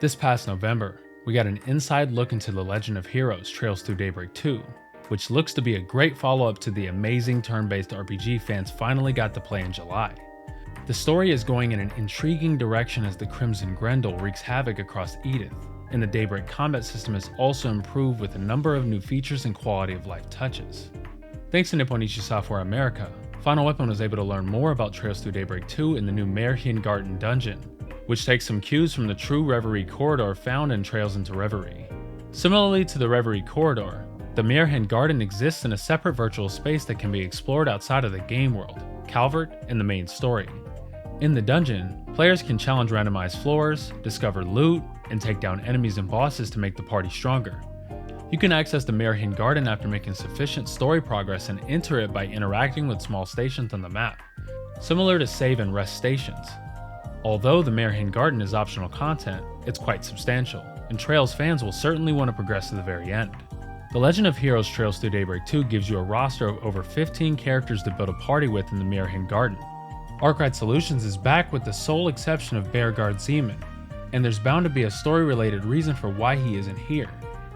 This past November, we got an inside look into The Legend of Heroes Trails Through Daybreak II, which looks to be a great follow-up to the amazing turn-based RPG fans finally got to play in July. The story is going in an intriguing direction as the Crimson Grendel wreaks havoc across Edith, and the Daybreak combat system is also improved with a number of new features and quality of life touches. Thanks to Nipponichi Software America, Final Weapon was able to learn more about Trails Through Daybreak 2 in the new Miran Garden dungeon, which takes some cues from the True Reverie corridor found in Trails into Reverie. Similarly to the Reverie corridor, the Miran Garden exists in a separate virtual space that can be explored outside of the game world, Calvert, and the main story. In the dungeon, players can challenge randomized floors, discover loot, and take down enemies and bosses to make the party stronger. You can access the Miran Garden after making sufficient story progress and enter it by interacting with small stations on the map, similar to save and rest stations. Although the Miran Garden is optional content, it's quite substantial, and Trails fans will certainly want to progress to the very end. The Legend of Heroes Trails Through Daybreak 2 gives you a roster of over 15 characters to build a party with in the Miran Garden. Arkwright Solutions is back with the sole exception of Bearguard Zeman, and there's bound to be a story-related reason for why he isn't here.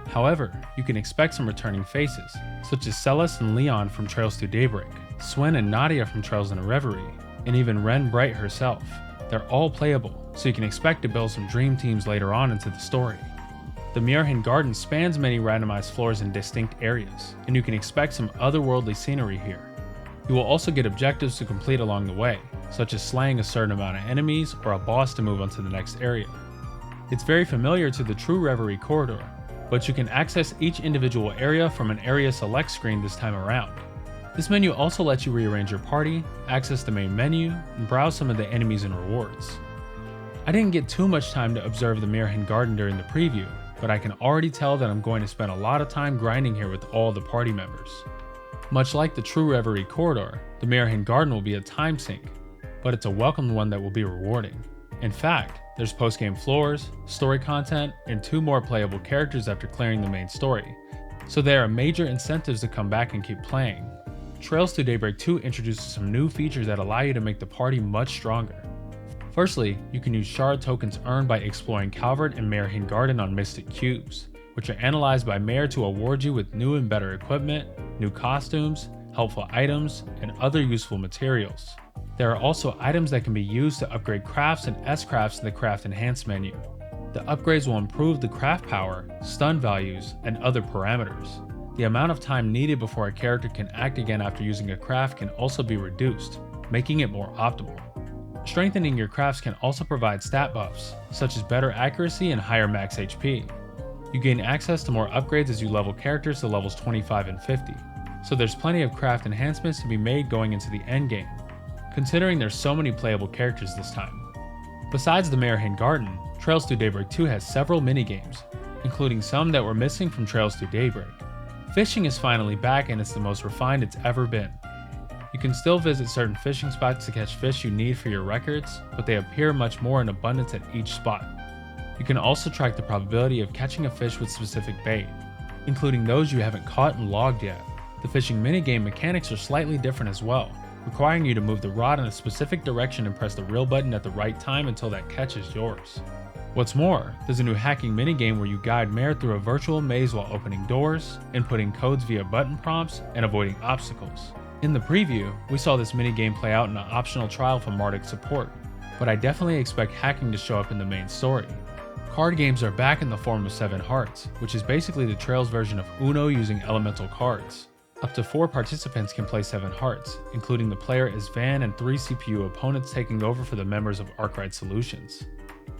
However, you can expect some returning faces, such as Celes and Leon from Trails Through Daybreak, Swen and Nadia from Trails into Reverie, and even Ren Bright herself. They're all playable, so you can expect to build some dream teams later on into the story. The Miran Garden spans many randomized floors in distinct areas, and you can expect some otherworldly scenery here. You will also get objectives to complete along the way, such as slaying a certain amount of enemies or a boss to move on to the next area. It's very familiar to the True Reverie corridor, but you can access each individual area from an area select screen this time around. This menu also lets you rearrange your party, access the main menu, and browse some of the enemies and rewards. I didn't get too much time to observe the Miran Garden during the preview, but I can already tell that I'm going to spend a lot of time grinding here with all the party members. Much like the True Reverie corridor, the Miran Garden will be a time sink, but it's a welcome one that will be rewarding. In fact, there's post-game floors, story content, and 2 more playable characters after clearing the main story, so there are major incentives to come back and keep playing. Trails Through Daybreak 2 introduces some new features that allow you to make the party much stronger. Firstly, you can use shard tokens earned by exploring Calvert and Miran Garden on Mystic Cubes, which are analyzed by Mare to award you with new and better equipment, new costumes, helpful items, and other useful materials. There are also items that can be used to upgrade crafts and S-crafts in the Craft Enhance menu. The upgrades will improve the craft power, stun values, and other parameters. The amount of time needed before a character can act again after using a craft can also be reduced, making it more optimal. Strengthening your crafts can also provide stat buffs, such as better accuracy and higher max HP. You gain access to more upgrades as you level characters to levels 25 and 50, so there's plenty of craft enhancements to be made going into the endgame, considering there's so many playable characters this time. Besides the Miran Garden, Trails Through Daybreak 2 has several minigames, including some that were missing from Trails Through Daybreak. Fishing is finally back and it's the most refined it's ever been. You can still visit certain fishing spots to catch fish you need for your records, but they appear much more in abundance at each spot. You can also track the probability of catching a fish with specific bait, including those you haven't caught and logged yet. The fishing minigame mechanics are slightly different as well, requiring you to move the rod in a specific direction and press the reel button at the right time until that catch is yours. What's more, there's a new hacking minigame where you guide Mare through a virtual maze while opening doors, inputting codes via button prompts, and avoiding obstacles. In the preview, we saw this minigame play out in an optional trial for Marduk support, but I definitely expect hacking to show up in the main story. Card games are back in the form of 7 Hearts, which is basically the Trails version of Uno using elemental cards. Up to 4 participants can play 7 Hearts, including the player as Van and 3 CPU opponents taking over for the members of Arkwright Solutions.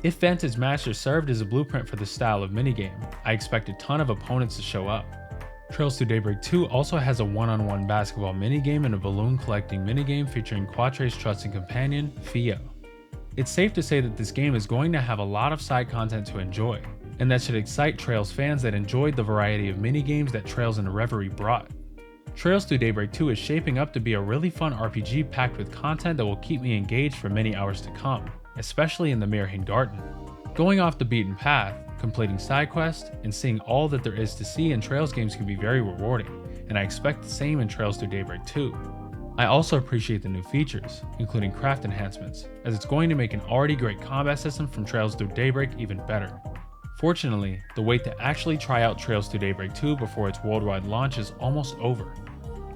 If Vantage Master served as a blueprint for this style of minigame, I expect a ton of opponents to show up. Trails Through Daybreak 2 also has a one-on-one basketball minigame and a balloon collecting minigame featuring Quatre's trusted companion, Fio. It's safe to say that this game is going to have a lot of side content to enjoy, and that should excite Trails fans that enjoyed the variety of minigames that Trails into Reverie brought. Trails Through Daybreak 2 is shaping up to be a really fun RPG packed with content that will keep me engaged for many hours to come, especially in the Miran Garden. Going off the beaten path, completing side quests, and seeing all that there is to see in Trails games can be very rewarding, and I expect the same in Trails Through Daybreak 2. I also appreciate the new features, including craft enhancements, as it's going to make an already great combat system from Trails Through Daybreak even better. Fortunately, the wait to actually try out Trails to Daybreak 2 before its worldwide launch is almost over.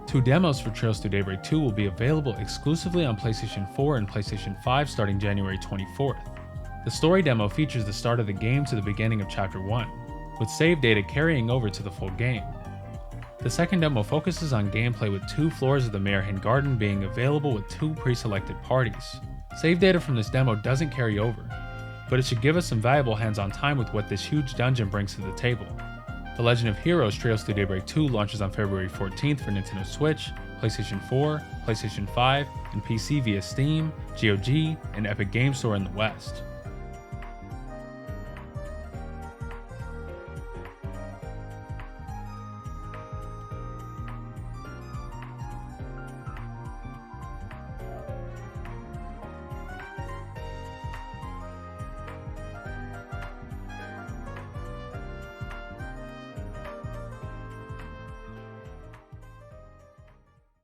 2 demos for Trails to Daybreak 2 will be available exclusively on PlayStation 4 and PlayStation 5 starting January 24th. The story demo features the start of the game to the beginning of Chapter 1, with save data carrying over to the full game. The second demo focuses on gameplay with 2 floors of the Miran Garden being available with 2 pre-selected parties. Save data from this demo doesn't carry over, but it should give us some valuable hands-on time with what this huge dungeon brings to the table. The Legend of Heroes Trails to Daybreak 2 launches on February 14th for Nintendo Switch, PlayStation 4, PlayStation 5, and PC via Steam, GOG, and Epic Game Store in the West.